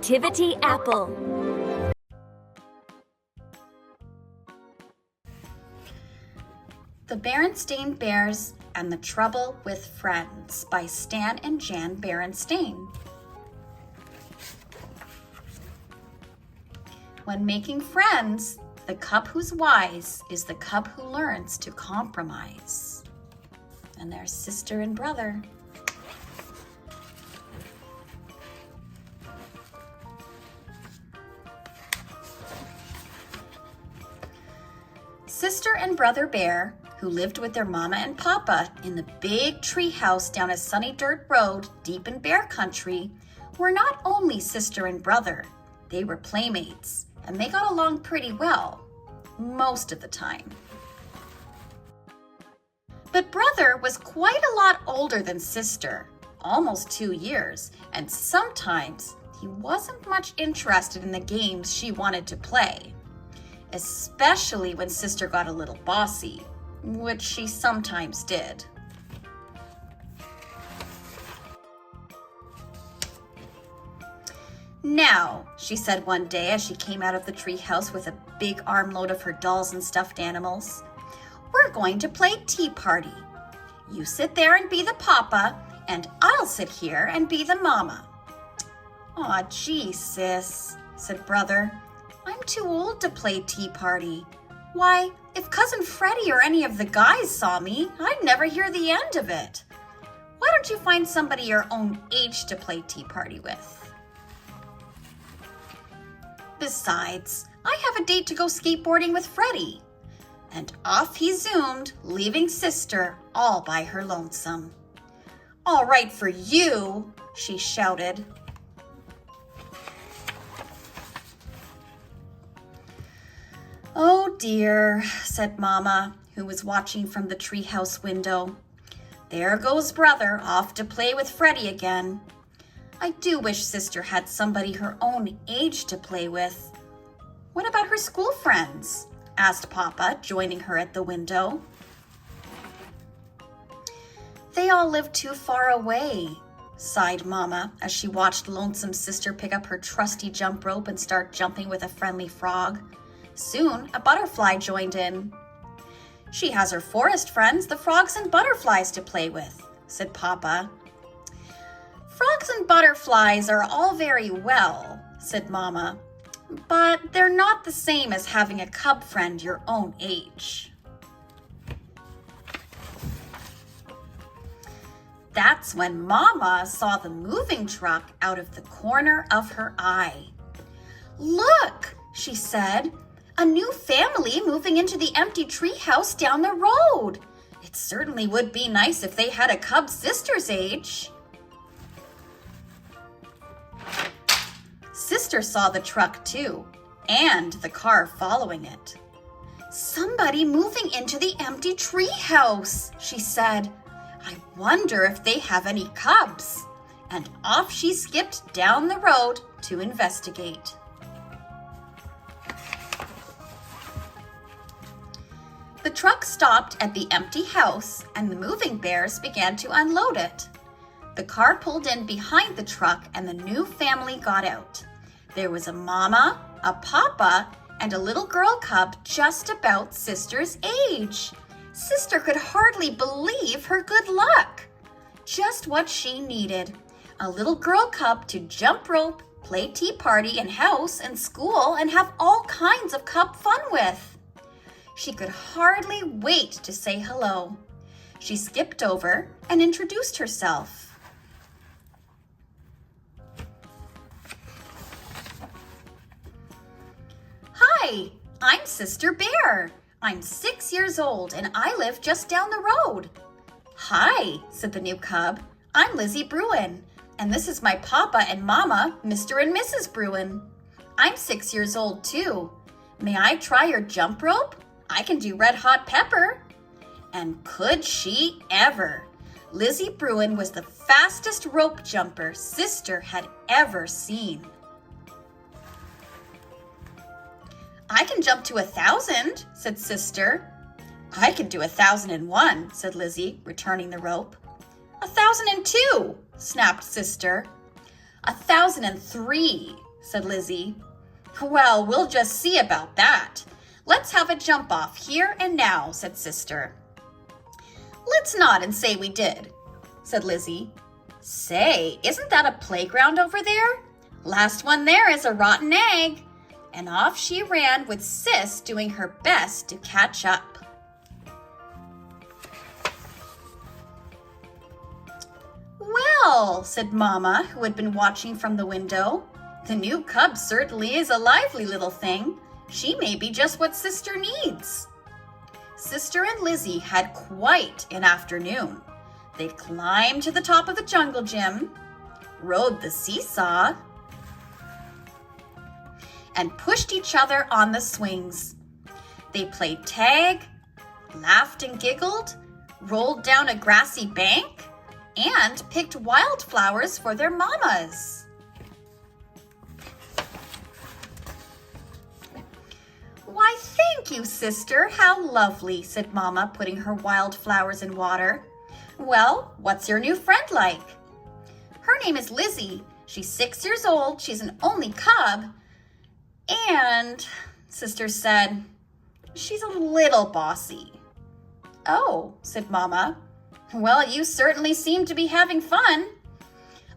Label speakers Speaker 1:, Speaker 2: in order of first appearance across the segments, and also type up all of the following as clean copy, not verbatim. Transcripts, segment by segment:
Speaker 1: Activity Apple.
Speaker 2: The Berenstain Bears and the Trouble with Friends by Stan and Jan Berenstain. When making friends, the cub who's wise is the cub who learns to compromise. And there's sister and brother. Sister and brother bear, who lived with their mama and papa in the big tree house down a sunny dirt road deep in bear country, were not only sister and brother, they were playmates, and they got along pretty well, most of the time. But brother was quite a lot older than sister, almost 2 years, and sometimes he wasn't much interested in the games she wanted to play, especially when sister got a little bossy, which she sometimes did. "Now," she said one day as she came out of the treehouse with a big armload of her dolls and stuffed animals, "we're going to play tea party. You sit there and be the papa, and I'll sit here and be the mama." "Aw, gee, sis," said brother. "I'm too old to play tea party. Why, if Cousin Freddie or any of the guys saw me, I'd never hear the end of it. Why don't you find somebody your own age to play tea party with? Besides, I have a date to go skateboarding with Freddie." And off he zoomed, leaving sister all by her lonesome. "All right for you," she shouted. "Oh dear," said Mama, who was watching from the treehouse window. "There goes brother off to play with Freddie again. I do wish sister had somebody her own age to play with." "What about her school friends?" asked Papa, joining her at the window. "They all live too far away," sighed Mama as she watched lonesome sister pick up her trusty jump rope and start jumping with a friendly frog. Soon, a butterfly joined in. "She has her forest friends, the frogs and butterflies, to play with," said Papa. "Frogs and butterflies are all very well," said Mama, "but they're not the same as having a cub friend your own age." That's when Mama saw the moving truck out of the corner of her eye. "Look," she said, "a new family moving into the empty treehouse down the road. It certainly would be nice if they had a cub sister's age." Sister saw the truck too, and the car following it. "Somebody moving into the empty treehouse," she said. "I wonder if they have any cubs." And off she skipped down the road to investigate. The truck stopped at the empty house, and the moving bears began to unload it. The car pulled in behind the truck, and the new family got out. There was a mama, a papa, and a little girl cub just about sister's age. Sister could hardly believe her good luck. Just what she needed. A little girl cub to jump rope, play tea party in house and school, and have all kinds of cub fun with. She could hardly wait to say hello. She skipped over and introduced herself. "Hi, I'm Sister Bear. I'm 6 years old and I live just down the road." "Hi," said the new cub. "I'm Lizzie Bruin, and this is my papa and mama, Mr. and Mrs. Bruin. I'm 6 years old too. May I try your jump rope? I can do red hot pepper." And could she ever? Lizzie Bruin was the fastest rope jumper sister had ever seen. "I can jump to 1,000, said sister. "I can do 1,001, said Lizzie, returning the rope. 1,002, snapped sister. 1,003, said Lizzie. Well, we'll just see about that. Let's have a jump off here and now, said Sister. Let's nod and say we did, said Lizzie. Say, isn't that a playground over there? Last one there is a rotten egg. And off she ran with Sis doing her best to catch up. Well, said Mama, who had been watching from the window, the new cub certainly is a lively little thing. She may be just what Sister needs. Sister and Lizzie had quite an afternoon. They climbed to the top of the jungle gym, rode the seesaw, and pushed each other on the swings. They played tag, laughed and giggled, rolled down a grassy bank, and picked wildflowers for their mamas. Why, thank you, Sister. How lovely, said Mama, putting her wildflowers in water. Well, what's your new friend like? Her name is Lizzie. She's 6 years old. She's an only cub. And, Sister said, she's a little bossy. Oh, said Mama. Well, you certainly seem to be having fun.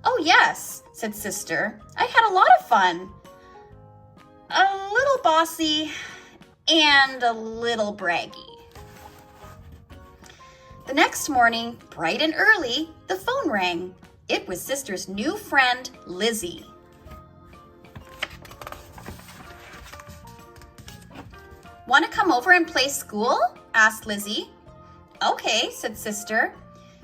Speaker 2: Oh, yes, said Sister. I had a lot of fun. A little bossy and a little braggy. The next morning, bright and early, the phone rang. It was Sister's new friend, Lizzie. Want to come over and play school? Asked Lizzie. Okay, said Sister.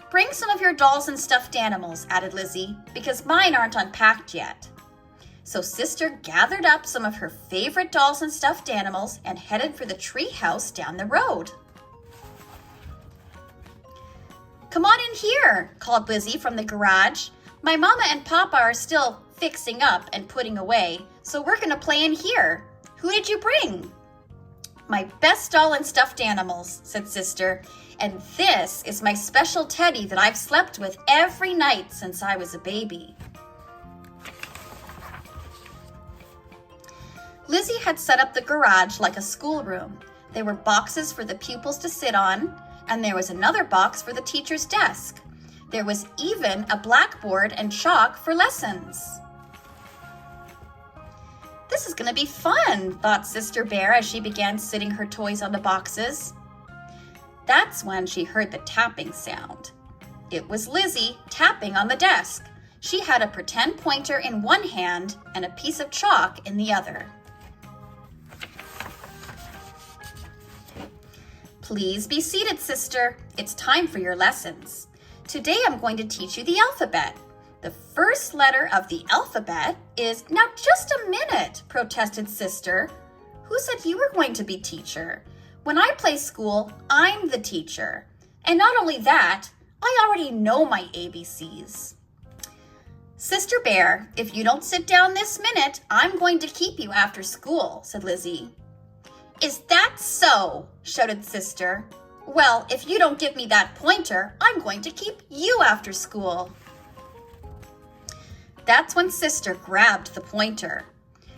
Speaker 2: Bring some of your dolls and stuffed animals, added Lizzie, because mine aren't unpacked yet. So Sister gathered up some of her favorite dolls and stuffed animals and headed for the tree house down the road. Come on in here, called Lizzie from the garage. My mama and papa are still fixing up and putting away, so we're gonna play in here. Who did you bring? My best doll and stuffed animals, said Sister, and this is my special teddy that I've slept with every night since I was a baby. Lizzie had set up the garage like a schoolroom. There were boxes for the pupils to sit on, and there was another box for the teacher's desk. There was even a blackboard and chalk for lessons. This is going to be fun, thought Sister Bear as she began sitting her toys on the boxes. That's when she heard the tapping sound. It was Lizzie tapping on the desk. She had a pretend pointer in one hand and a piece of chalk in the other. Please be seated, Sister. It's time for your lessons. Today I'm going to teach you the alphabet. The first letter of the alphabet is... Now, just a minute, protested Sister. Who said you were going to be teacher? When I play school, I'm the teacher. And not only that, I already know my ABCs. Sister Bear, if you don't sit down this minute, I'm going to keep you after school, said Lizzie. Is that so? Shouted Sister. Well, if you don't give me that pointer, I'm going to keep you after school. That's when Sister grabbed the pointer.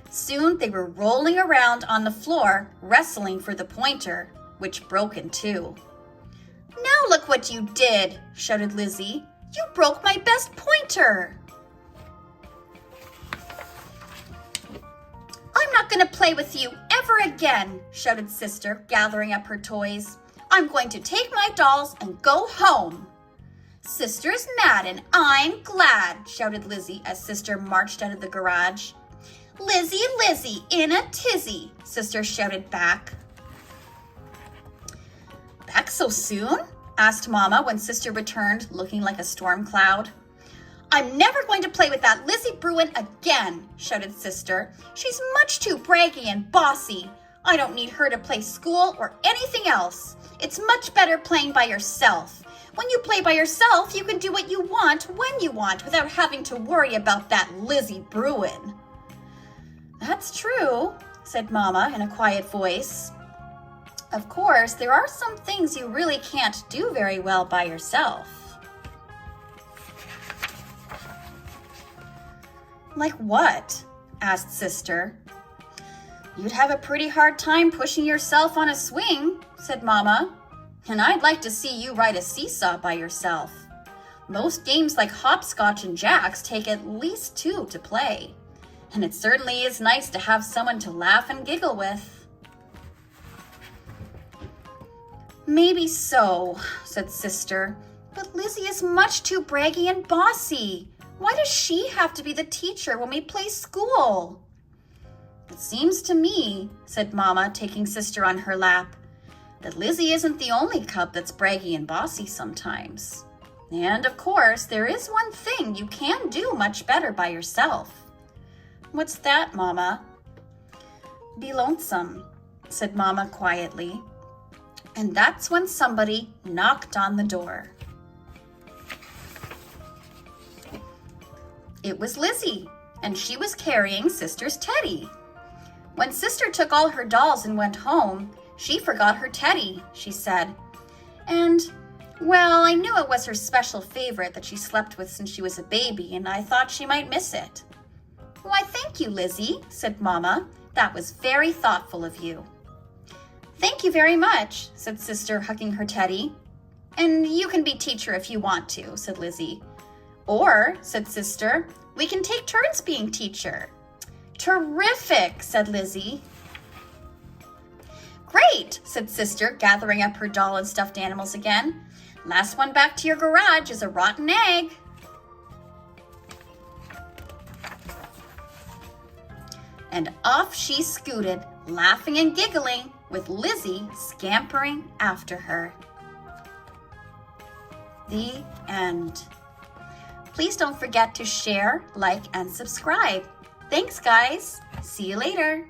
Speaker 2: Soon they were rolling around on the floor, wrestling for the pointer, which broke in two. Now look what you did, shouted Lizzie. You broke my best pointer. I'm not going to play with you ever again, shouted Sister, gathering up her toys. I'm going to take my dolls and go home. Sister's mad and I'm glad, shouted Lizzie as Sister marched out of the garage. Lizzie, Lizzie, in a tizzy, Sister shouted back. Back so soon? Asked Mama when Sister returned looking like a storm cloud. I'm never going to play with that Lizzie Bruin again, shouted Sister. She's much too braggy and bossy. I don't need her to play school or anything else. It's much better playing by yourself. When you play by yourself, you can do what you want when you want without having to worry about that Lizzie Bruin. That's true, said Mama in a quiet voice. Of course, there are some things you really can't do very well by yourself. Like what? asked Sister. You'd have a pretty hard time pushing yourself on a swing, said Mama. And I'd like to see you ride a seesaw by yourself. Most games like hopscotch and jacks take at least 2 to play. And it certainly is nice to have someone to laugh and giggle with. Maybe so, said Sister, but Lizzie is much too braggy and bossy. Why does she have to be the teacher when we play school? It seems to me, said Mama, taking Sister on her lap, that Lizzie isn't the only cub that's braggy and bossy sometimes. And of course, there is one thing you can do much better by yourself. What's that, Mama? Be lonesome, said Mama quietly. And that's when somebody knocked on the door. It was Lizzie, and she was carrying Sister's teddy. When Sister took all her dolls and went home, she forgot her teddy, she said. And, well, I knew it was her special favorite that she slept with since she was a baby, and I thought she might miss it. Why, thank you, Lizzie, said Mama. That was very thoughtful of you. Thank you very much, said Sister, hugging her teddy. And you can be teacher if you want to, said Lizzie. Or, said Sister, we can take turns being teacher. Terrific, said Lizzie. Great, said Sister, gathering up her doll and stuffed animals again. Last one back to your garage is a rotten egg. And off she scooted, laughing and giggling, with Lizzie scampering after her. The end. Please don't forget to share, like, and subscribe. Thanks, guys. See you later.